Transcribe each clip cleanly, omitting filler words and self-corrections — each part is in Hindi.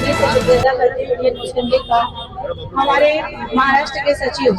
तहे से शुक्रिया अदा करती हूँ इंडियन मुस्लिम लीग का, हमारे महाराष्ट्र के सचिव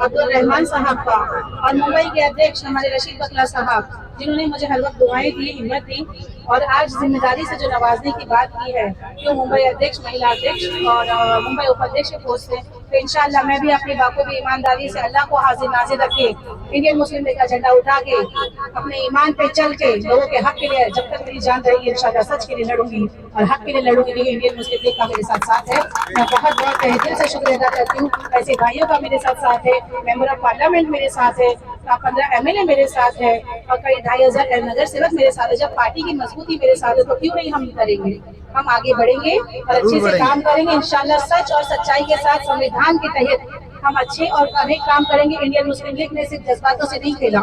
अब्दुल रहमान साहब का और मुंबई के अध्यक्ष हमारे रशीद बकला साहब, जिन्होंने मुझे हर वक्त दुआएं दी, हिम्मत दी और आज जिम्मेदारी से जो नवाजने की बात की है कि मुंबई अध्यक्ष, महिला अध्यक्ष और मुंबई उपाध्यक्ष के पोस्ट से, तो इंशाअल्लाह मैं भी अपनी बातों की ईमानदारी से अल्लाह को हाजिर नाजिर रखे इंडियन मुस्लिम लीग का झंडा उठा के अपने ईमान पे चल के लोगों के हक के लिए जब तक मेरी जान रहेगी इंशाअल्लाह सच के लिए लड़ूंगी और हक के लिए लड़ूंगी। देखिए इंडियन मुस्लिम लीग का मेरे साथ है, मैं बहुत बहुत तहे दिल से शुक्रिया अदा करती हूँ। ऐसे भाइयों का मेरे साथ है, मेंबर ऑफ पार्लियामेंट मेरे साथ है, 15 MLA मेरे साथ है और करीब 2500 नगर सेवक मेरे साथ है। जब पार्टी की मजबूती मेरे साथ है तो क्यों नहीं हम करेंगे, हम आगे बढ़ेंगे और अच्छे से काम करेंगे इंशाल्लाह। सच और सच्चाई के साथ संविधान के तहत हम अच्छे और अनेक काम करेंगे। इंडियन मुस्लिम लीग ने सिर्फ जज्बातों से नहीं खेला,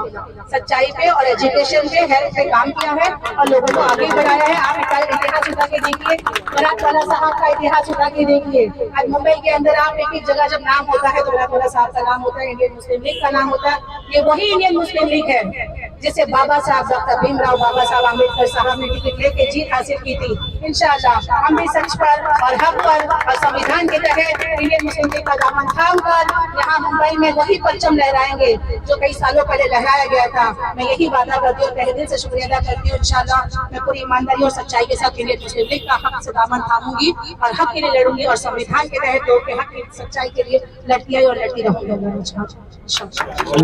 सच्चाई पे और एजुकेशन पे, हेल्थ पे काम किया है और लोगों को आगे बढ़ाया है। आप इतिहास उठा के देखिए, मराठवाला साहब का इतिहास उठा के देखिए। आज मुंबई के अंदर आप एक जगह जब नाम होता है तो मराठवाला साहब का नाम होता है, इंडियन मुस्लिम लीग का नाम होता है। ये वही इंडियन मुस्लिम लीग है जिसे बाबा साहब डॉक्टर भीमराव बाबा साहब अम्बेडकर साहब ने टिकट लेके जीत हासिल की थी। इंशाअल्लाह हम भी सच पर और हक पर और संविधान के तहत इंडियन मुस्लिम लीग का दामन थाम कर यहाँ मुंबई में वही परचम लहराएंगे जो कई सालों पहले लहराया गया था। मैं यही वादा करती हूँ, तहे दिल से शुक्रिया अदा करती हूँ। इंशाअल्लाह मैं पूरी ईमानदारी और सच्चाई के साथ इंडियन मुस्लिम लीग का हक से दामन थामूंगी और हक के लिए लड़ूंगी और संविधान के तहत लोगों के हक की सच्चाई के लिए लड़ती आई और लड़ती रहूंगी।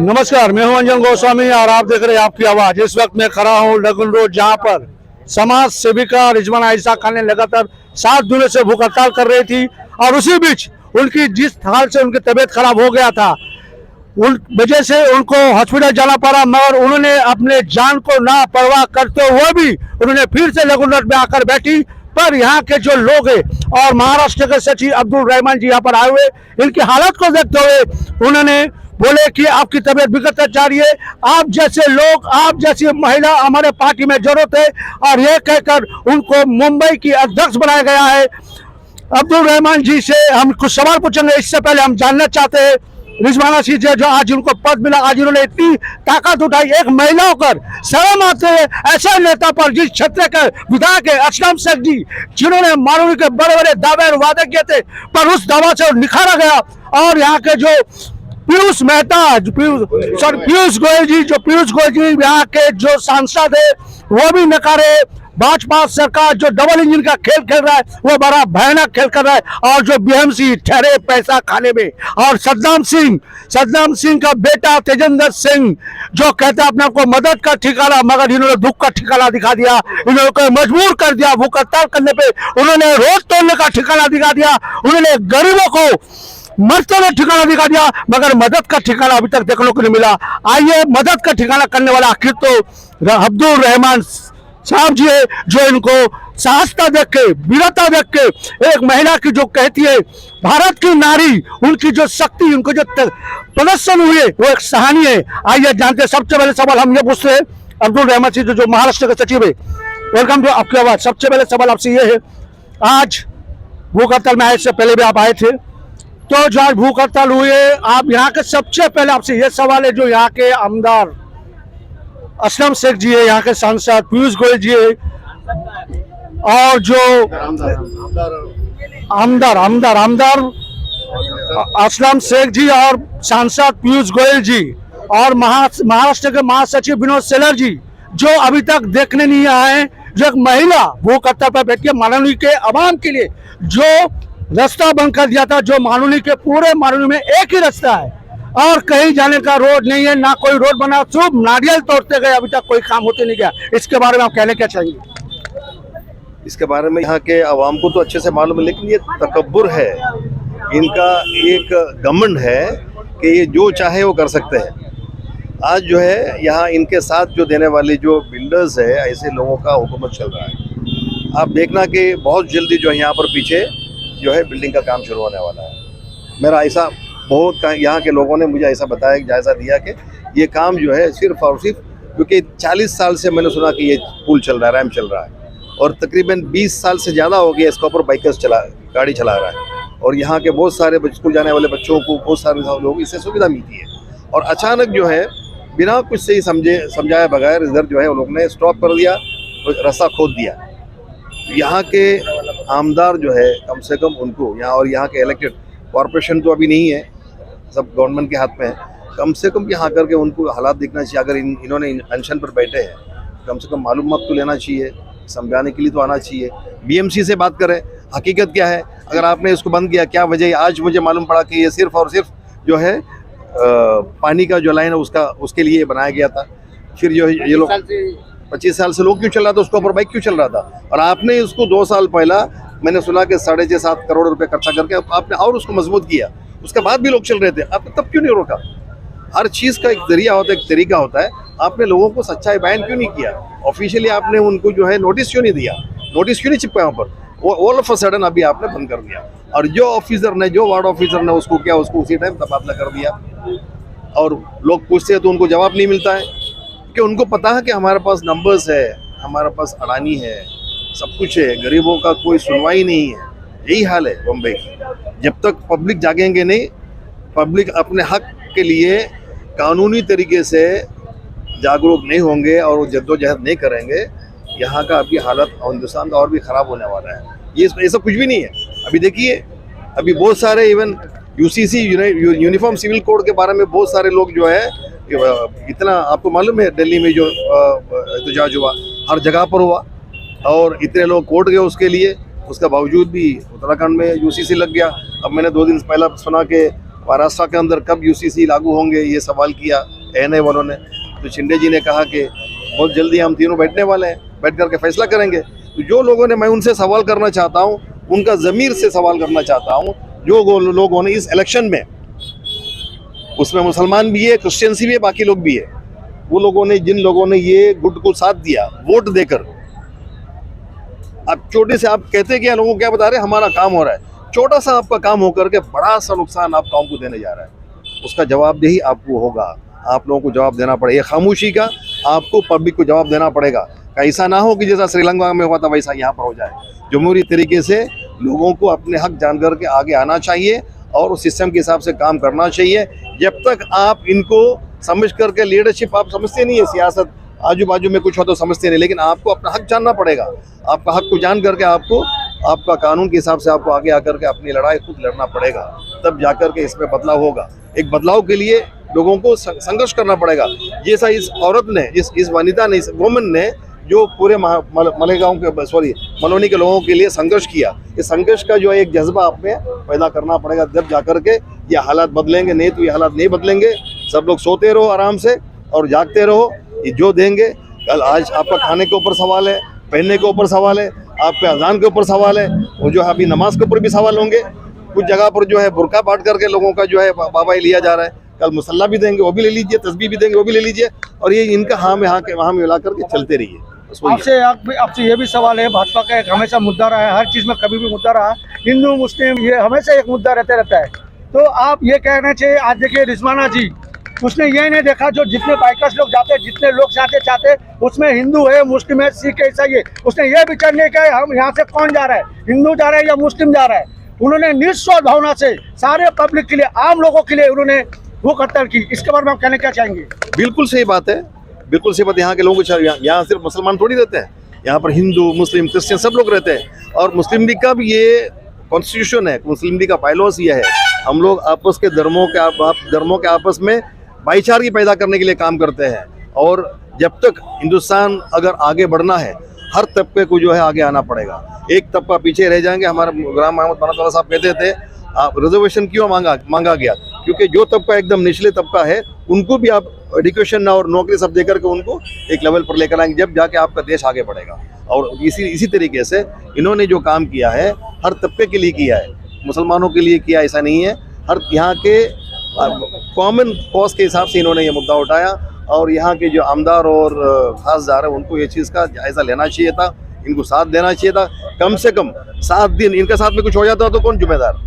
नमस्कार, मैं हूं अंजन गोस्वामी और आप देख रहे हैं आपकी आवाज। इस वक्त मैं खड़ा हूं लगन रोड, जहां पर समाज सेविका रिजवाना आयशा खान ने लगातार 7 दिनों से भूख हड़ताल कर रही थी और उसी बीच उनकी जिस हाल से उनकी तबीयत खराब हो गया था, उन वजह से उनको हॉस्पिटल जाना पड़ा, मगर उन्होंने अपने जान को ना परवाह करते हुए भी उन्होंने फिर से लगन रोड में आकर बैठी। पर यहाँ के जो लोग हैं और महाराष्ट्र के सचिव अब्दुल रहमान जी यहाँ पर आए हुए, इनकी हालत को देखते हुए उन्होंने बोले कि आपकी तबीयत बिगड़ती जा रही है, आप जैसे लोग, आप जैसी महिला हमारे पार्टी में जरूरत है, और यह कहकर उनको मुंबई की अध्यक्ष बनाया गया है। अब्दुल रहमान जी से हम कुछ सवाल पूछेंगे। इससे पहले हम जानना चाहते हैं रिजवाना जी जो आज उनको पद मिला, आज उन्होंने इतनी ताकत उठाई, एक महिला होकर शर्म आते हैं ऐसे नेता पर जिस क्षेत्र के विधायक है असलम शेख जी, जिन्होंने माननीय के बड़े बड़े दावे और वादे किए थे, पर उस दावा से निखारा गया। और यहाँ के जो पीयूष गोयल जी यहाँ के जो सांसद है वो भी नकारे। भाजपा सरकार जो डबल इंजन का खेल खेल रहा है वो बड़ा भयानक खेल कर रहा है, और जो BMC ठहरे पैसा खाने में, और सद्दाम सिंह का बेटा तेजेंद्र सिंह जो कहता है अपने को मदद का ठिकाना, मगर इन्होंने दुख का ठिकाना दिखा दिया, इन्होंने मजबूर कर दिया भूख हड़ताल करने पे, उन्होंने रोड तोड़ने का ठिकाना दिखा दिया, उन्होंने गरीबों को मरते हुए ठिकाना दिखा दिया, मगर मदद का ठिकाना अभी तक देखने को नहीं मिला। आइए मदद का ठिकाना करने वाला आखिर तो अब्दुल रहमान साहब जी है, जो इनको साहसता देख के, वीरता देख के, एक महिला की जो कहती है भारत की नारी, उनकी जो शक्ति, उनको जो प्रदर्शन हुए वो एक सराहनीय है। आइए जानते हैं। सबसे पहले सवाल हम ये पूछते हैं अब्दुल रहमान जी जो महाराष्ट्र के सचिव है, वेलकम टू आपकी आवाज। सबसे पहले सवाल आपसे ये है, आज भूख हड़ताल में आए, इससे पहले भी आप आए थे, तो जो आज भूख हड़ताल हुई है, आप यहाँ के सबसे पहले आपसे ये सवाल है, जो यहाँ के आमदार असलम शेख जी है, यहाँ के सांसद पीयूष गोयल जी है, और जो आमदार असलम शेख जी और सांसद पीयूष गोयल जी और महाराष्ट्र के महासचिव विनोद सेलर जी, जो अभी तक देखने नहीं आए हैं, जो एक महिला भूख हड़ताल पर बैठी है माननीय के आवाम के लिए, जो रास्ता बंद कर दिया था, जो माननीय के पूरे माननीय में एक ही रास्ता है और कहीं जाने का रोड नहीं है, ना कोई रोड बना, सिर्फ नारियल तोड़ते गए, अभी तक कोई काम होते नहीं गया। इसके बारे में आप कहने क्या चाहिए? इसके बारे में यहाँ के आवाम को तो अच्छे से मालूम है, लेकिन ये तकब्बुर है, इनका एक घमंड है कि ये जो चाहे वो कर सकते हैं। आज जो है यहाँ इनके साथ जो देने वाले जो बिल्डर्स है, ऐसे लोगों का हुकूमत चल रहा है। आप देखना कि बहुत जल्दी जो है यहाँ पर पीछे जो है बिल्डिंग का काम शुरू होने वाला है। मेरा ऐसा बहुत यहाँ के लोगों ने मुझे ऐसा बताया, जायज़ा दिया कि ये काम जो है सिर्फ और सिर्फ, क्योंकि 40 साल से मैंने सुना कि ये पुल चल रहा है, रैम चल रहा है, और तकरीबन 20 साल से ज़्यादा हो गया इसके ऊपर बाइकर्स गाड़ी चला रहा है, और यहाँ के बहुत सारे स्कूल जाने वाले बच्चों को बहुत सारे लोग इससे सुविधा मिलती है। और अचानक जो है बिना कुछ सही समझाए बगैर इधर जो है उन लोगों ने स्टॉप कर दिया, रास्ता खोद दिया। यहाँ के आमदार जो है कम से कम उनको यहाँ, और यहाँ के इलेक्टेड कॉरपोरेशन तो अभी नहीं है, सब गवर्नमेंट के हाथ में है, कम से कम यहाँ करके उनको हालात देखना चाहिए। अगर इन्होंने अनशन पर बैठे हैं, कम से कम मालूमात तो लेना चाहिए, समझाने के लिए तो आना चाहिए। बीएमसी से बात करें, हकीकत क्या है, अगर आपने इसको बंद किया, क्या वजह है? आज मुझे मालूम पड़ा कि ये सिर्फ और सिर्फ जो है पानी का जो लाइन है उसके लिए बनाया गया था। फिर जो ये लोग 25 साल से लोग क्यों चल रहा था, उसके ऊपर बाइक क्यों चल रहा था, और आपने इसको 2 साल पहला मैंने सुना कि 6.5-7 करोड़ रुपए खर्चा करके आपने और उसको मजबूत किया, उसके बाद भी लोग चल रहे थे, आपने तब क्यों नहीं रोका? हर चीज़ का एक जरिया होता है, एक तरीका होता है। आपने लोगों को सच्चाई बयान क्यों नहीं किया? ऑफिशियली आपने उनको जो है नोटिस क्यों नहीं दिया? नोटिस क्यों नहीं चिपकाया वहाँ पर? वो ऑल ऑफ अ सडन अभी आपने बंद कर दिया, और जो ऑफिसर ने, जो वार्ड ऑफिसर ने उसको किया, उसको उसी टाइम तबादला कर दिया। और लोग पूछते हैं तो उनको जवाब नहीं मिलता है, कि उनको पता है कि हमारे पास नंबर्स है, हमारे पास अडानी है, सब कुछ है, गरीबों का कोई सुनवाई नहीं है। यही हाल है बम्बई की। जब तक पब्लिक जागेंगे नहीं, पब्लिक अपने हक के लिए कानूनी तरीके से जागरूक नहीं होंगे और वो जद्दोजहद नहीं करेंगे, यहाँ का अभी हालत हिंदुस्तान का और भी ख़राब होने वाला है। ये ऐसा कुछ भी नहीं है। अभी देखिए, अभी बहुत सारे even UCC uniform civil code के बारे में बहुत सारे लोग जो है, इतना आपको मालूम है दिल्ली में जो एहतजाज हुआ, हर जगह पर हुआ, और इतने लोग कोर्ट गए उसके लिए, उसका बावजूद भी उत्तराखंड में यूसीसी लग गया। अब मैंने 2 दिन पहला सुना कि महाराष्ट्र के अंदर कब यूसीसी लागू होंगे, ये सवाल किया एएनआई वालों ने। तो शिंदे जी ने कहा कि बहुत जल्दी हम तीनों बैठने वाले हैं, बैठ करके फैसला करेंगे। तो जो लोगों ने, मैं उनसे सवाल करना चाहता हूँ, उनका ज़मीर से सवाल करना चाहता हूँ, जो लोगों ने इस इलेक्शन में, उसमें मुसलमान भी है, क्रिश्चियंस भी है, बाकी लोग भी है, वो लोगों ने, जिन लोगों ने ये गुट को साथ दिया वोट देकर, अब छोटे से आप कहते हैं कि लोगों को क्या बता रहे हैं, हमारा काम हो रहा है, छोटा सा आपका काम होकर के बड़ा सा नुकसान आप काम को देने जा रहा है। उसका जवाबदेही आपको होगा, आप लोगों को जवाब देना पड़ेगा। खामोशी का आपको पब्लिक को जवाब देना पड़ेगा। ऐसा ना हो कि जैसा श्रीलंका में हुआ था वैसा यहाँ पर हो जाए। जमहूरी तरीके से लोगों को अपने हक जान करके आगे आना चाहिए और उस सिस्टम के हिसाब से काम करना चाहिए। जब तक आप इनको समझ करके, लीडरशिप आप समझते नहीं है, सियासत आजू बाजू में कुछ हो तो समझते नहीं, लेकिन आपको अपना हक जानना पड़ेगा। आपका हक को जान करके आपको, आपका कानून के हिसाब से आपको आगे आकर के अपनी लड़ाई खुद लड़ना पड़ेगा, तब जाकर के इसमें बदलाव होगा। एक बदलाव के लिए लोगों को संघर्ष करना पड़ेगा, जैसा इस औरत ने, इस वनिता ने, इस वुमन ने जो पूरे मलेगांव के, सॉरी, मलोनी के लोगों के लिए संघर्ष किया। इस संघर्ष का जो एक जज्बा आप में पैदा करना पड़ेगा, जब जाकर के ये हालात बदलेंगे। नहीं तो ये हालात नहीं बदलेंगे। सब लोग सोते रहो आराम से और जागते रहो। ये जो देंगे कल, आज आपका खाने के ऊपर सवाल है, पहनने के ऊपर सवाल है, आपके अजान के ऊपर सवाल है, और जो है अभी नमाज के ऊपर भी सवाल होंगे। कुछ जगह पर जो है बुर्का बांट करके लोगों का जो है बाबाई लिया जा रहा है, कल मुसल्ला भी देंगे, वो भी ले लीजिए, तस्बीह भी देंगे, वो भी ले लीजिए, और ये इनका हाँ में वहाँ मिला करके चलते रहिए। आपसे ये भी सवाल है, भाजपा का एक हमेशा मुद्दा रहा है, हर चीज में कभी भी मुद्दा रहा, हिंदू मुस्लिम ये हमेशा एक मुद्दा रहता है। तो आप ये कहना चाहिए, आज देखिए रिजवाना जी, उसने ये नहीं देखा जो जितने बाइकर्स लोग जाते, जितने लोग जाते चाहते, उसमें हिंदू है, मुस्लिम है, सिख है, ईसाई है, उसने ये विचार नहीं किया हम यहाँ से कौन जा रहा है, हिंदू जा रहा है या मुस्लिम जा रहा है। उन्होंने निस्वार्थ भावना से सारे पब्लिक के लिए, आम लोगों के लिए उन्होंने वो हड़ताल की। इसके बारे में आप कहना क्या चाहेंगे? बिल्कुल सही बात है, बिल्कुल सही बात। यहाँ के लोगों को, यहाँ सिर्फ मुसलमान थोड़ी रहते हैं, यहाँ पर हिंदू, मुस्लिम, क्रिश्चियन सब लोग रहते हैं। और मुस्लिम लीग का भी ये कॉन्स्टिट्यूशन है, मुस्लिम लीग का बायलॉज ये है, हम लोग आपस के धर्मों के आपस में भाईचारे पैदा करने के लिए काम करते हैं। और जब तक हिंदुस्तान अगर आगे बढ़ना है, हर तबके को जो है आगे आना पड़ेगा। एक तबका पीछे रह जाएंगे। हमारे गुलाम मोहम्मद बनातुल्लाह साहब कहते थे, आप रिजर्वेशन क्यों मांगा गया, क्योंकि जो तबका एकदम निचले तबका है उनको भी आप एजुकेशन और नौकरी सब देकर के उनको एक लेवल पर लेकर आएंगे, जब जाके आपका देश आगे बढ़ेगा। और इसी तरीके से इन्होंने जो काम किया है हर तबके के लिए किया है, मुसलमानों के लिए किया ऐसा नहीं है, हर यहाँ के कॉमन कॉज के हिसाब से इन्होंने ये मुद्दा उठाया। और यहाँ के जो आमदार और खासदार है उनको ये चीज़ का जायज़ा लेना चाहिए था, इनको साथ देना चाहिए था। कम से कम 7 दिन इनके साथ में कुछ हो जाता तो कौन जिम्मेदार?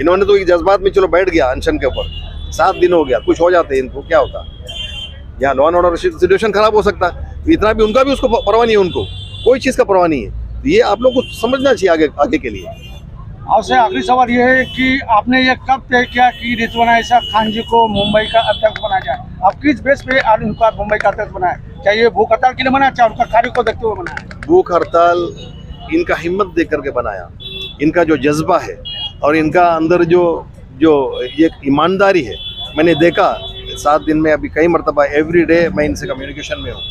इन्होंने तो जज्बात में चलो बैठ गया अनशन के ऊपर, 7 दिन हो गया, कुछ हो जाते इनको क्या होता? यहाँ लॉ एंड ऑर्डर सिचुएशन खराब हो सकता है। इतना भी उनका भी उसको परवाह नहीं है, उनको कोई चीज़ का परवाह नहीं है। ये आप लोग को समझना चाहिए आगे के लिए। आपसे आखिरी सवाल ये है कि आपने ये कब तय किया कि रिजवाना इशा खान जी को मुंबई का अध्यक्ष बनाया जाए? आप किस बेस पे उनका मुंबई का अध्यक्ष बनाया? क्या ये भूख हड़ताल के लिए बनाया, चाहे उनका कार्य को देखते हुए बनाया? भूख हड़ताल इनका हिम्मत देख करके बनाया, इनका जो जज्बा है और इनका अंदर जो जो एक ईमानदारी है, मैंने देखा 7 दिन में अभी कई मरतबा एवरी डे मैं इनसे कम्युनिकेशन में हूँ।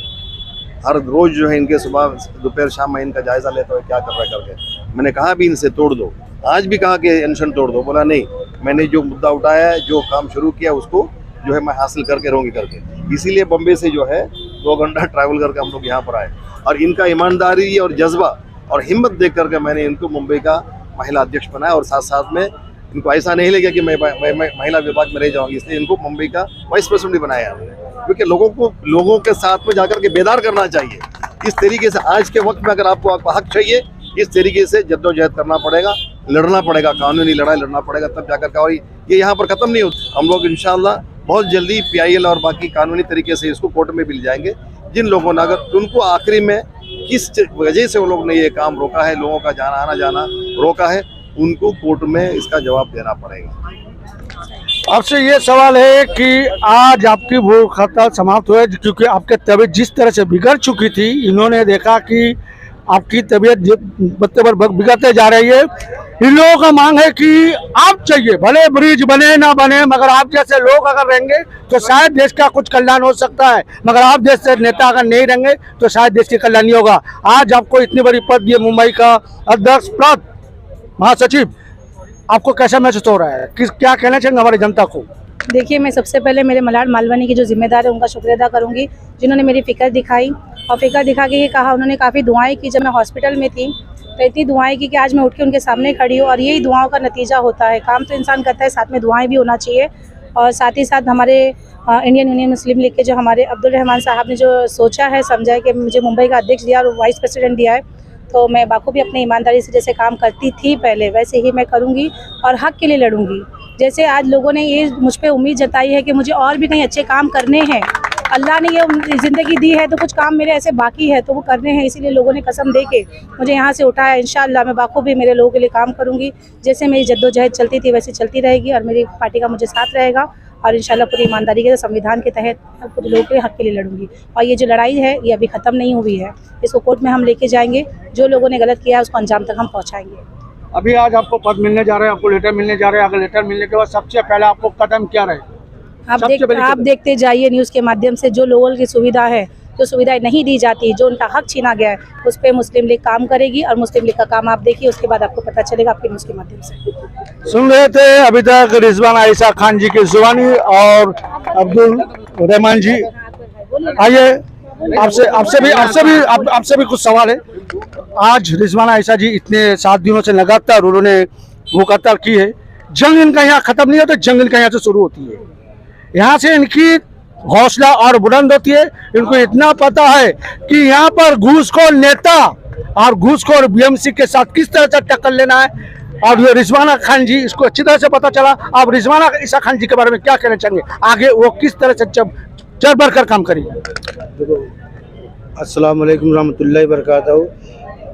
हर रोज़ जो है इनके सुबह दोपहर शाम मैं इनका जायज़ा लेता हूँ क्या कर रहा है करके। मैंने कहा भी इनसे तोड़ दो, आज भी कहा कि अनशन तोड़ दो, बोला नहीं, मैंने जो मुद्दा उठाया है, जो काम शुरू किया उसको जो है मैं हासिल करके रहूँगी करके। इसीलिए बम्बई से जो है 2 घंटा ट्रैवल करके हम लोग यहाँ पर आए और इनका ईमानदारी और जज्बा और हिम्मत देख करके मैंने इनको मुंबई का महिला अध्यक्ष बनाया। और साथ साथ में इनको ऐसा नहीं लगा कि मैं महिला विभाग में रह जाऊँगी, इसलिए इनको मुंबई का वाइस प्रेसिडेंट भी बनाया, क्योंकि लोगों के साथ में जाकर के बेदार करना चाहिए। इस तरीके से आज के वक्त में अगर आपको हक चाहिए, इस तरीके से जद्दोजहद करना पड़ेगा, लड़ना पड़ेगा, कानूनी लड़ाई लड़ना पड़ेगा, तब जाकर के। और ये यहाँ पर ख़त्म नहीं होता। हम लोग इंशाल्लाह बहुत जल्दी PIL और बाकी कानूनी तरीके से इसको कोर्ट में मिल जाएंगे। जिन लोगों ने अगर उनको आखिरी में किस वजह से वो लोग ने ये काम रोका है, लोगों का जाना आना जाना रोका है, उनको कोर्ट में इसका जवाब देना पड़ेगा। आपसे ये सवाल है कि आज आपकी भूख हड़ताल समाप्त हुई क्योंकि आपकी तबीयत जिस तरह से बिगड़ चुकी थी, इन्होंने देखा कि आपकी तबीयत बिगड़ते जा रही है। इन लोगों का मांग है कि आप चाहिए, भले ब्रिज बने ना बने, मगर आप जैसे लोग अगर रहेंगे तो शायद देश का कुछ कल्याण हो सकता है, मगर आप जैसे नेता अगर नहीं रहेंगे तो शायद देश की कल्याण नहीं होगा। आज आपको इतनी बड़ी पद दिए, मुंबई का अध्यक्ष पद, महासचिव, आपको कैसा महसूस हो रहा है? क्या कहना चाहेंगे हमारी जनता को? देखिए, मैं सबसे पहले मेरे मलाड मालवानी की जो जिम्मेदार है उनका शुक्रिया अदा करूंगी, जिन्होंने मेरी फ़िक्र दिखाई और फ़िक्र दिखा के ये कहा। उन्होंने काफ़ी दुआएं की जब मैं हॉस्पिटल में थी, तो इतनी दुआएं की कि आज मैं उठ के उनके सामने खड़ी हूँ। और यही दुआओं का नतीजा होता है। काम तो इंसान करता है, साथ में दुआएं भी होना चाहिए। और साथ ही साथ हमारे इंडियन यूनियन मुस्लिम लीग के जो हमारे अब्दुल रहमान साहब ने जो सोचा है, समझा है कि मुझे मुंबई का अध्यक्ष दिया और वाइस प्रेसिडेंट दिया है, तो मैं बाखूबी अपनी ईमानदारी से जैसे काम करती थी पहले, वैसे ही मैं करूँगी और हक़ के लिए लड़ूंगी। जैसे आज लोगों ने ये मुझ पे उम्मीद जताई है कि मुझे और भी कहीं अच्छे काम करने हैं, अल्लाह ने ये ज़िंदगी दी है तो कुछ काम मेरे ऐसे बाकी है तो वो करने हैं, इसीलिए लोगों ने कसम दे के मुझे यहाँ से उठाया। इंशाअल्लाह मैं बाखूबी मेरे लोगों के लिए काम करूँगी। जैसे मेरी जद्दोजहद चलती थी वैसे चलती रहेगी और मेरी पार्टी का मुझे साथ रहेगा और इंशाल्लाह पूरी ईमानदारी के संविधान के तहत पूरे लोगों के हक़ के लिए लड़ूंगी। और ये जो लड़ाई है ये अभी ख़त्म नहीं हुई है, इसको कोर्ट में हम लेके जाएंगे। जो लोगों ने गलत किया है उसको अंजाम तक हम पहुँचाएंगे। अभी आज आपको पद मिलने जा रहे हैं, आपको लेटर मिलने जा रहे हैं। अगर लेटर मिलने के बाद सबसे पहले आपको कदम क्या रहेगा? आप देखते जाइए न्यूज़ के माध्यम से, जो लोगों की सुविधा है, जो सुविधाएं नहीं दी जाती, जो उनका हक छीना गया है, उस पर मुस्लिम लीग काम करेगी। और मुस्लिम लीग का काम आप देखिए, उसके बाद आपको पता चलेगा आपके न्यूज़ के माध्यम से। सुन रहे थे अभी तक रिजवाना आयशा खान जी की जुबानी और अब्दुल रहमान जी। आइए आपसे भी कुछ सवाल है। आज रिजवाना आयशा जी इतने 7 दिनों से लगातार उन्होंने भूख हड़ताल की है। जंग इनका यहाँ खत्म नहीं होता, जंग इनका यहाँ से शुरू होती है। यहाँ से इनकी हौसला और बुलंद होती है। इनको इतना पता है कि यहाँ पर घूसखोर नेता और घूसखोर BMC के साथ किस तरह से टक्कर लेना है। और ये रिजवाना खान जी, इसको अच्छी तरह से पता चला। आप रिजवाना आयशा खान जी के बारे में क्या कहना चाहेंगे? आगे वो किस तरह से चढ़ बढ़ कर काम करेंगे? देखो, अस्सलाम वालेकुम रहमतुल्लाहि बरकातहू।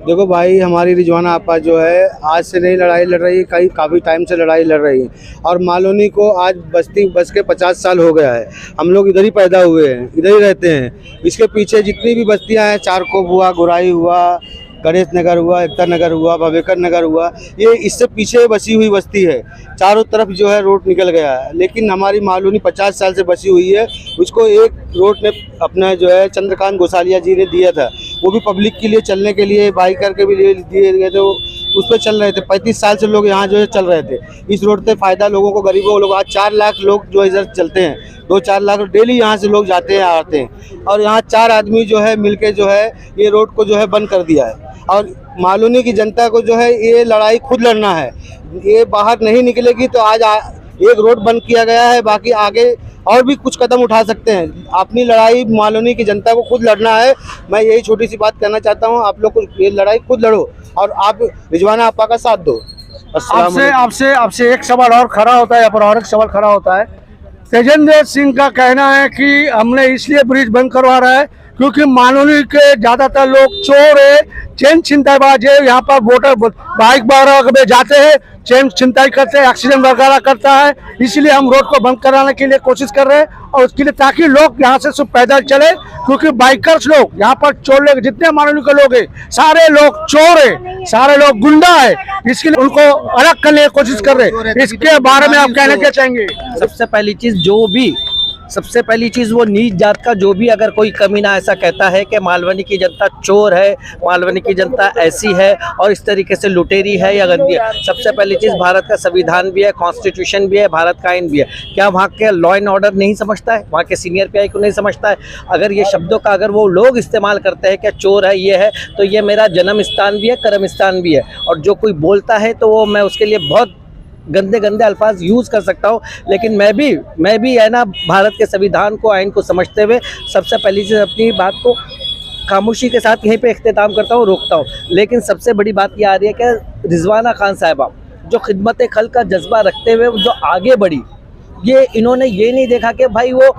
देखो भाई, हमारी रिजवाना आपा जो है आज से नहीं लड़ाई लड़ रही है, काफ़ी टाइम से लड़ाई लड़ रही है। और मालोनी को आज बस के 50 साल हो गया है। हम लोग इधर ही पैदा हुए हैं, इधर ही रहते हैं। इसके पीछे जितनी भी बस्तियां हैं, चारकोप हुआ, गुराई हुआ, गणेश नगर हुआ, एकता नगर हुआ, भवेकर नगर हुआ, ये इससे पीछे बसी हुई बस्ती है। चारों तरफ जो है रोड निकल गया है, लेकिन हमारी मालूनी 50 साल से बसी हुई है। उसको एक रोड ने अपना जो है चंद्रकांत गोसालिया जी ने दिया था, वो भी पब्लिक के लिए चलने के लिए, बाई करके भी दिए गए थे, उस पर चल रहे थे। 35 साल से लोग यहाँ जो है चल रहे थे। इस रोड से फ़ायदा लोगों को, गरीबों लोग, आज 4 लाख लोग जो इधर चलते हैं, 2-4 लाख डेली यहाँ से लोग जाते हैं आते हैं। और यहाँ 4 आदमी जो है मिलके जो है ये रोड को जो है बंद कर दिया है। और मालूनी की जनता को जो है ये लड़ाई खुद लड़ना है, ये बाहर नहीं निकलेगी। तो आज एक रोड बंद किया गया है, बाकी आगे और भी कुछ कदम उठा सकते हैं। अपनी लड़ाई मालूनी की जनता को खुद लड़ना है। मैं यही छोटी सी बात कहना चाहता हूँ, आप लोग को ये लड़ाई खुद लड़ो और आप रिजवाना आपा का साथ दो। आपसे एक सवाल और खड़ा होता है, यहाँ पर और एक सवाल खड़ा होता है। तेजेंद्र सिंह का कहना है कि हमने इसलिए ब्रिज बंद करवा रहा है क्योंकि मालूनी के ज्यादातर लोग चोर है, चैन छिनतबाज है। यहाँ पर वोटर बाइक वगैरह में जाते हैं चैन छिनताई करते हैं, एक्सीडेंट वगैरह करता है। इसीलिए हम रोड को बंद कराने के लिए कोशिश कर रहे हैं और उसके लिए ताकि लोग यहाँ से सिर्फ पैदल चले, क्योंकि बाइकर्स लोग यहाँ पर चोर लोग जितने माननीय के लोग हैं सारे लोग चोर है, सारे लोग गुंडा है। इसके लिए उनको अलग करने की कोशिश कर रहे हैं। इसके बारे में आप कहना क्या चाहेंगे? सबसे पहली चीज वो नीच जात का जो भी अगर कोई कमीना ऐसा कहता है कि मालवनी की जनता चोर है, मालवनी की जनता ऐसी है और इस तरीके से लुटेरी है या गंदी है, सबसे पहली चीज भारत का संविधान भी है, कॉन्स्टिट्यूशन भी है, भारत का आइन भी है। क्या वहाँ के लॉ एंड ऑर्डर नहीं समझता है? वहाँ के सीनियर पीआई को नहीं समझता है? अगर ये शब्दों का अगर वो लोग इस्तेमाल करते हैं क्या चोर है ये है, तो ये मेरा जन्म स्थान भी है, कर्म स्थान भी है। और जो कोई बोलता है तो वो मैं उसके लिए बहुत गंदे गंदे अल्फाज यूज़ कर सकता हूँ, लेकिन मैं भी है ना भारत के संविधान को, आइन को समझते हुए सबसे पहली चीज़ अपनी बात को खामोशी के साथ यहीं पे इख्तिताम करता हूँ, रोकता हूँ। लेकिन सबसे बड़ी बात ये आ रही है कि रिजवाना खान साहिबा जो खिदमत खल्क का जज्बा रखते हुए जो आगे बढ़ी, ये इन्होंने ये नहीं देखा कि भाई वो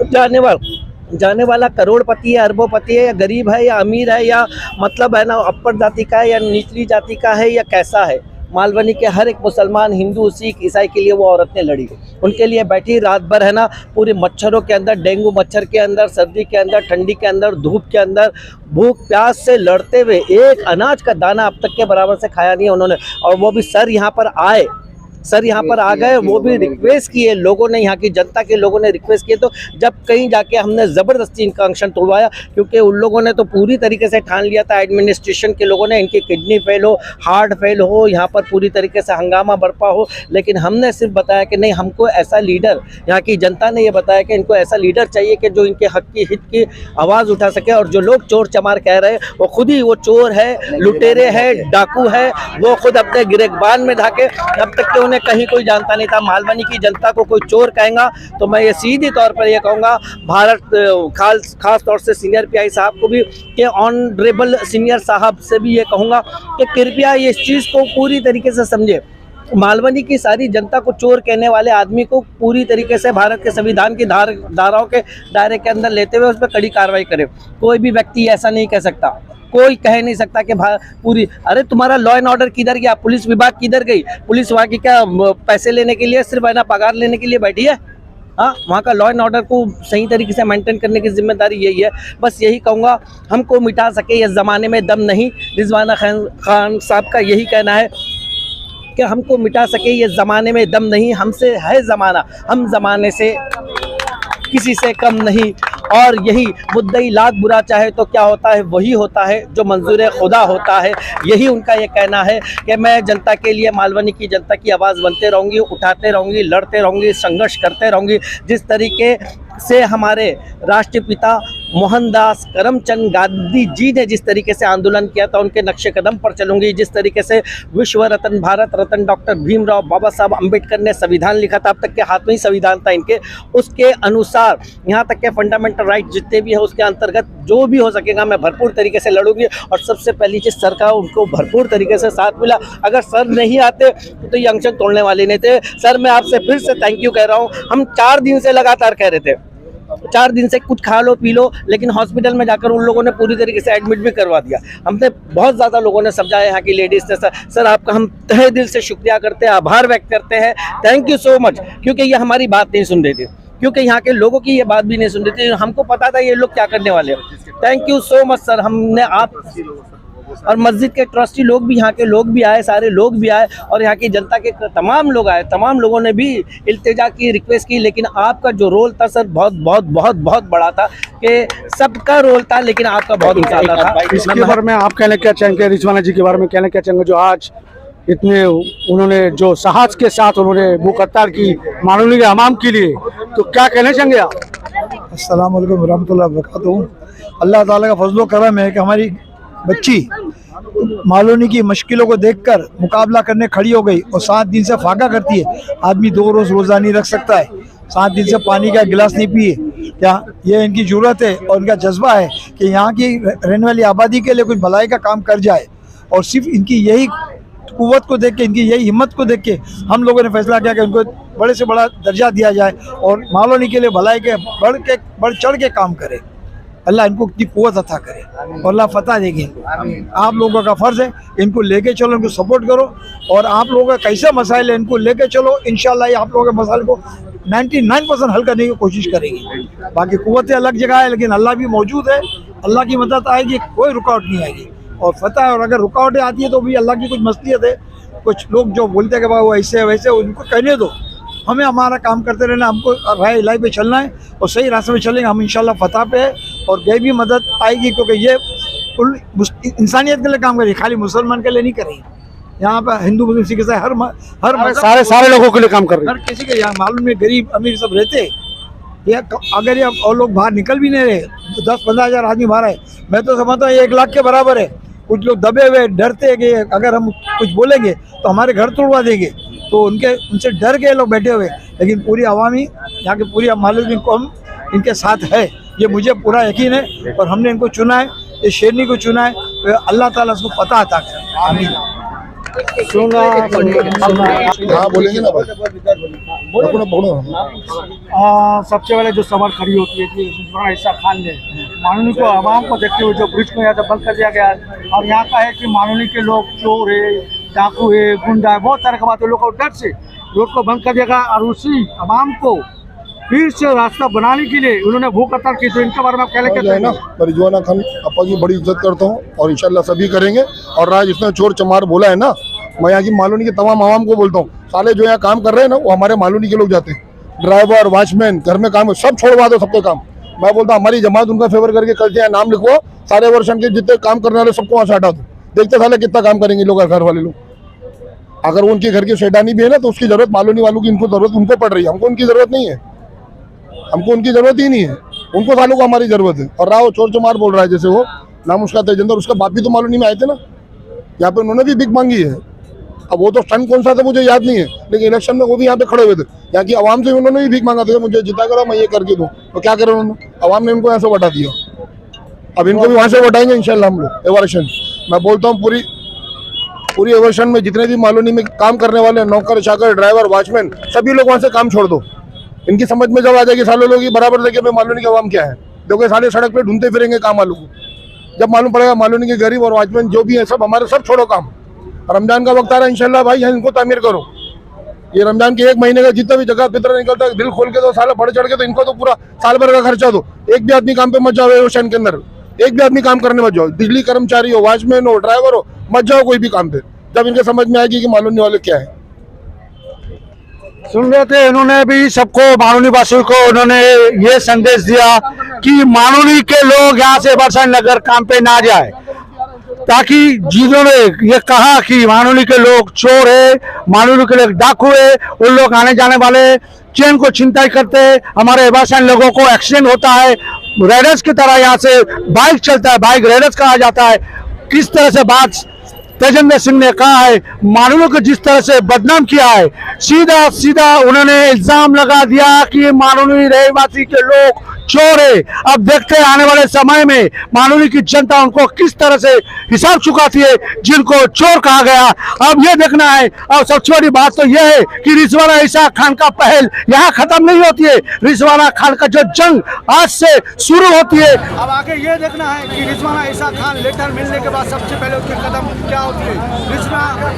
जाने वाला करोड़पति है, अरबोपति है, या गरीब है, या अमीर है, या मतलब है ना अपर जाति का है या निचली जाति का है, या कैसा है। मालवनी के हर एक मुसलमान, हिंदू, सिख, ईसाई के लिए वो औरतें लड़ी, उनके लिए बैठी रात भर है ना, पूरे मच्छरों के अंदर, डेंगू मच्छर के अंदर, सर्दी के अंदर, ठंडी के अंदर, धूप के अंदर, भूख प्यास से लड़ते हुए एक अनाज का दाना अब तक के बराबर से खाया नहीं है उन्होंने। और वो भी सर यहाँ पर आ गए, वो भी रिक्वेस्ट किए लोगों ने, यहाँ की जनता के लोगों ने रिक्वेस्ट किए, तो जब कहीं जाके हमने ज़बरदस्ती इनका अनशन तोड़वाया, क्योंकि उन लोगों ने तो पूरी तरीके से ठान लिया था, एडमिनिस्ट्रेशन के लोगों ने, इनकी किडनी फेल हो, हार्ट फेल हो, यहाँ पर पूरी तरीके से हंगामा बरपा हो। लेकिन हमने सिर्फ बताया कि नहीं, हमको ऐसा लीडर, यहाँ की जनता ने ये बताया कि इनको ऐसा लीडर चाहिए कि जो इनके हक की, हित की आवाज़ उठा सके। और जो लोग चोर चमार कह रहे हैं वो खुद ही वो चोर है, लुटेरे है, डाकू है, वो खुद अपने गिरफ्तार में ढाके। अब तक के कहीं कोई जानता नहीं था। मालवनी की जनता को कोई चोर कहेगा तो मैं ये सीधी तौर पर ये कहूँगा, खास तौर से सीनियर पीआई साहब को भी, कि ऑनरेबल सीनियर साहब से भी ये कहूँगा कि कृपया ये इस चीज़ को पूरी तरीके से समझे। मालवनी की सारी जनता को चोर कहने वाले आदमी को पूरी तरीके से भारत के संविधान की धाराओं के दायरे के अंदर लेते हुए उस पर कड़ी कार्रवाई करे। कोई भी व्यक्ति ऐसा नहीं कह सकता, कोई कह नहीं सकता कि पूरी, अरे तुम्हारा लॉ एंड ऑर्डर किधर गया, पुलिस विभाग किधर गई? पुलिस वहाँ की क्या पैसे लेने के लिए, सिर्फ है ना पगार लेने के लिए बैठी है? हाँ, वहाँ का लॉ एंड ऑर्डर को सही तरीके से मेंटेन करने की जिम्मेदारी यही है। बस यही कहूँगा, हमको मिटा सके ये ज़माने में दम नहीं। रिजवाना खान साहब का यही कहना है कि हमको मिटा सके ये ज़माने में दम नहीं, हमसे है ज़माना, हम ज़माने से किसी से कम नहीं। और यही मुद्दई लाख बुरा चाहे तो क्या होता है, वही होता है जो मंजूर खुदा होता है। यही उनका ये कहना है कि मैं जनता के लिए, मालवनी की जनता की आवाज़ बनते रहूँगी, उठाते रहूँगी, लड़ते रहूँगी, संघर्ष करते रहूँगी। जिस तरीके से हमारे राष्ट्रपिता मोहनदास करमचंद गांधी जी ने जिस तरीके से आंदोलन किया था, उनके नक्शे कदम पर चलूंगी। जिस तरीके से विश्व रत्न, भारत रत्न डॉक्टर भीमराव बाबा साहब अम्बेडकर ने संविधान लिखा था, अब तक के हाथ में ही संविधान था इनके, उसके अनुसार यहाँ तक के फंडामेंटल राइट जितने भी है उसके अंतर्गत जो भी हो सकेगा मैं भरपूर तरीके से लड़ूंगी। और सबसे पहली चीज़, सर का उनको भरपूर तरीके से साथ मिला। अगर सर नहीं आते तो ये अनशन तोड़ने वाले नहीं थे। सर मैं आपसे फिर से थैंक यू कह रहा हूँ। हम 4 दिन से लगातार कह रहे थे, 4 दिन से कुछ खा लो पी लो, लेकिन हॉस्पिटल में जाकर उन लोगों ने पूरी तरीके से एडमिट भी करवा दिया। हमने बहुत ज़्यादा लोगों ने समझाया, यहाँ की लेडीज़ ने। सर आपका हम तहे दिल से शुक्रिया करते हैं, आभार व्यक्त करते हैं, थैंक यू सो मच। क्योंकि ये हमारी बात नहीं सुन रही थी, क्योंकि यहाँ के लोगों की ये बात भी नहीं सुन रही थी। हमको पता था ये लोग क्या करने वाले हैं। Thank you so much sir. हमने आप और मस्जिद के ट्रस्टी लोग भी, यहाँ के लोग भी आए, सारे लोग भी आए, और यहाँ की जनता के तमाम लोग आए, तमाम लोगों ने भी इल्तिजा की, रिक्वेस्ट की। लेकिन आपका जो रोल था सर बहुत बहुत बहुत बहुत बड़ा था, कि सबका रोल था लेकिन आपका बहुत ज़्यादा था। इसके बारे में आप कहना क्या चाहेंगे? रिजवाना जी के बारे में कहना क्या चाहेंगे, जो आज इतने उन्होंने जो साहस के साथ उन्होंने मुकद्दर की मानवनी के हमाम के लिए, तो क्या कहना चाहेंगे आप? अस्सलाम वालेकुम रहमतुल्लाहि व बरकातहू। अल्लाह ताला का फजलो करम है कि हमारी बच्ची मालवनी की मुश्किलों को देखकर मुकाबला करने खड़ी हो गई और 7 दिन से फाका करती है। आदमी 2 रोज़ रोज़ा नहीं रख सकता है, 7 दिन से पानी का गिलास नहीं पिए। क्या ये इनकी ज़रूरत है और इनका जज्बा है कि यहाँ की रहने वाली आबादी के लिए कुछ भलाई का काम कर जाए। और सिर्फ इनकी यही कुव्वत को देख के, इनकी यही हिम्मत को देख के हम लोगों ने फैसला किया कि उनको बड़े से बड़ा दर्जा दिया जाए और मालवनी के लिए भलाई के बढ़ चढ़ के काम करे। अल्लाह इनको इतनी कुव्वत अता करे और अल्लाह फतह देंगे इनको। आप लोगों का फ़र्ज़ है इनको लेके चलो, इनको सपोर्ट करो और आप लोगों का कैसे मसाइल है इनको लेके चलो। इंशाल्लाह ये आप लोगों के मसाइल को 99% हल करने की कोशिश करेंगे। बाकी कुव्वतें अलग जगह है लेकिन अल्लाह भी मौजूद है, अल्लाह की मदद आएगी, कोई रुकावट नहीं आएगी और फतह है। और अगर रुकावटें आती है तो भी अल्लाह की कुछ मसलियत है। कुछ लोग जो बोलते हैं कि भाई वो ऐसे है वैसे, उनको कहने दो, हमें हमारा काम करते रहना, हमको राह इलाही पे चलना है और सही रास्ते में चलेंगे हम इंशाल्लाह फतह पे है और गैबी मदद आएगी क्योंकि ये इंसानियत के लिए काम करेगी, खाली मुसलमान के लिए नहीं करेगी। यहाँ पर हिंदू मुस्लिम सिख ईसाई हर मज़हब सारे लोगों के लिए काम कर रहे हर किसी के, यहाँ मालूम है गरीब अमीर सब रहते हैं। ये अगर ये और लोग बाहर निकल भी नहीं रहे, 10-15 हज़ार आदमी बाहर है, मैं तो समझता हूँ ये 1 लाख के बराबर है। कुछ लोग दबे हुए डरते हैं कि अगर हम कुछ बोलेंगे तो हमारे घर तोड़वा देंगे, तो उनसे डर के लोग बैठे हुए। लेकिन पूरी अवामी यहाँ की पूरी मालूम कौम इनके साथ है, ये मुझे पूरा यकीन है। और हमने इनको चुना है, इस शेरनी को चुना है, तो अल्लाह ताला उसको पता अता करे। आमीन। हाँ बोलेंगे ना भाई, पकड़ो। सबसे पहले जो सवाल खड़ी होती है कि रिजवाना इसाक खान ने मानूनी को आवाम को देखते हुए जो ब्रिज को यहाँ बंद कर दिया गया है और यहाँ का है कि मानूनी के लोग चोर है, डाकू है, गुंडा है, बहुत सारे बात है, लोगों को डर से रोड को बंद कर दिया गया और उसी आवाम को फिर से रास्ता बनाने के लिए उन्होंने भूख हड़ताल की। तो इनके बारे में आप क्या कहते हैं? मैं रिजवाना खान अपा की बड़ी इज्जत करता हूँ और इंशाल्लाह सभी करेंगे। और राज इसने चोर चमार बोला है ना, मैं यहाँ की मालूनी की तमाम आवाम को बोलता हूँ, साले जो यहाँ काम कर रहे हैं ना वो हमारे मालूनी के लोग जाते हैं, ड्राइवर, वॉचमैन, घर में काम सब छोड़वा दो सबके काम। मैं बोलता हूँ हमारी जमात उनका फेवर करके कल से नाम लिखवाओ, सारे वर्षन के जितने काम करने वाले सबको वहाँ से हटा दो, देखते साले कितना काम करेंगे लोग, घर वाले लोग। अगर उनके घर की शैतानी भी है ना तो उसकी जरूरत मालूनी वालों की इनको जरूरत उनको पड़ रही है, हमको उनकी जरूरत नहीं है, हमको उनकी जरूरत ही नहीं है, उनको सालों को हमारी जरूरत है। और राव चोर चमार बोल रहा है जैसे वो नाम उसका तेजेंद्र, उसका बाप भी तो मालूनी में आए थे ना, यहाँ पे उन्होंने भी भीख मांगी है। अब वो तो सन कौन सा था मुझे याद नहीं है, लेकिन इलेक्शन में वो भी यहाँ पे खड़े हुए थे, यहाँ की आवाम से उन्होंने भी भीख मांगा था, मुझे जिता करो मैं ये करके दूँ, तो क्या करें उन्होंने, आवाम ने उनको यहाँ से बता दिया। अब इनको भी वहाँ से बताएंगे इंशाल्लाह हम लोग एवर्शन। मैं बोलता हूँ पूरी एवर्शन में जितने भी मालूनी में काम करने वाले नौकर चाकर ड्राइवर वॉचमैन सभी लोग वहाँ से काम छोड़ दो। इनकी समझ में जब आ जाएगी सालों लोग बराबर लेके मैं मालूनी की आवाम क्या है, देखो सारे सड़क पे ढूंढते फिरेंगे काम वालों को, जब मालूम पड़ेगा मालूनी के गरीब और वॉचमैन जो भी है सब हमारे सब छोड़ो काम। रमजान का वक्त आ रहा है इंशाल्लाह भाई, इनको तामीर करो। ये रमजान के 1 महीने का जितना भी जगह फितर निकलता है दिल खोल के दो, साला बढ़ चढ़ के तो इनको तो पूरा साल भर का खर्चा दो। एक भी आदमी काम पे मत जाओ एवोशन के अंदर, एक भी आदमी काम करने मत जाओ, बिजली कर्मचारी हो, वॉचमैन हो, ड्राइवर हो, मत जाओ कोई भी काम पे, जब इनके समझ में आएगी कि मालूनी वाले क्या है। सुन रहे थे, इन्होंने भी सबको मानूनी वासियों को उन्होंने ये संदेश दिया कि मानूनी के लोग यहाँ से बरसात नगर काम पे ना जाए, ताकि जिन्होंने ये कहा कि मानूनी के लोग चोर है, मानूनी के लोग डाकू है, उन लोग आने जाने वाले चैन को चिंता करते हैं, हमारे एबासान लोगों को एक्सीडेंट होता है, रेडर्स की तरह यहाँ से बाइक चलता है, बाइक रेडर्स कहा जाता है। किस तरह से बात तेजेंद्र सिंह ने कहा है, मानूनी को जिस तरह से बदनाम किया है, सीधा सीधा उन्होंने इल्जाम लगा दिया कि मानूनी रहवासी के लोग चोर है। अब देखते हैं आने वाले समय में मानूनी की जनता उनको किस तरह से हिसाब चुकाती है जिनको चोर कहा गया। अब ये देखना है। और सबसे बड़ी बात तो यह है कि रिजवाना इसाक खान का पहल यहाँ खत्म नहीं होती है, रिजवाना खान का जो जंग आज से शुरू होती है। अब आगे ये देखना है कि रिजवाना इसाक खान लेटर मिलने के बाद सबसे पहले उसकी कदम क्या होती है।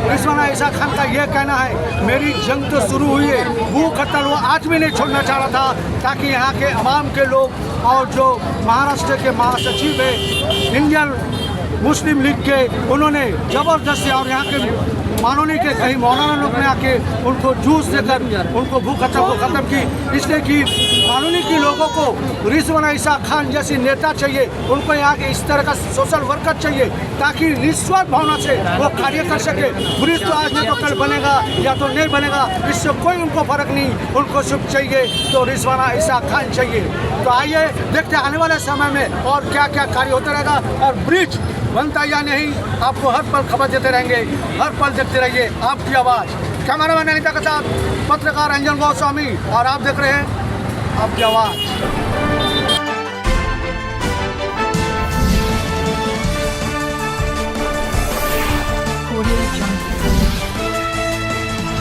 रिजवाना इसाक खान का यह कहना है मेरी जंग तो शुरू हुई है, भूख हड़ताल वो आज भी नहीं छोड़ना चाह रहा था, ताकि यहाँ के अवाम के लोग और जो महाराष्ट्र के महासचिव है इंडियन मुस्लिम लीग के, उन्होंने जबरदस्ती और यहाँ के मानूनी के कई मौलाना लोग ने आके उनको जूस देकर उनको भूख हड़ताल को खत्म की, इसलिए कि मानूनी के लोगों को रिजवाना इसाक खान जैसी नेता चाहिए, उनको यहाँ के इस तरह का सोशल वर्कर चाहिए ताकि निस्वार्थ भावना से वो कार्य कर सके। ब्रिज तो आज नहीं तो कल बनेगा या तो नहीं बनेगा, इससे कोई उनको फर्क नहीं, उनको सिर्फ चाहिए तो रिजवाना इसाक खान चाहिए। तो आइए देखते आने वाले समय में और क्या क्या कार्य होता रहेगा और ब्रिज बनता या नहीं, आपको हर पल खबर देते रहेंगे, हर पल देखते रहिए आपकी आवाज़। कैमरामैन अनिता के साथ पत्रकार अंजन गोस्वामी और आप देख रहे हैं आपकी आवाज़।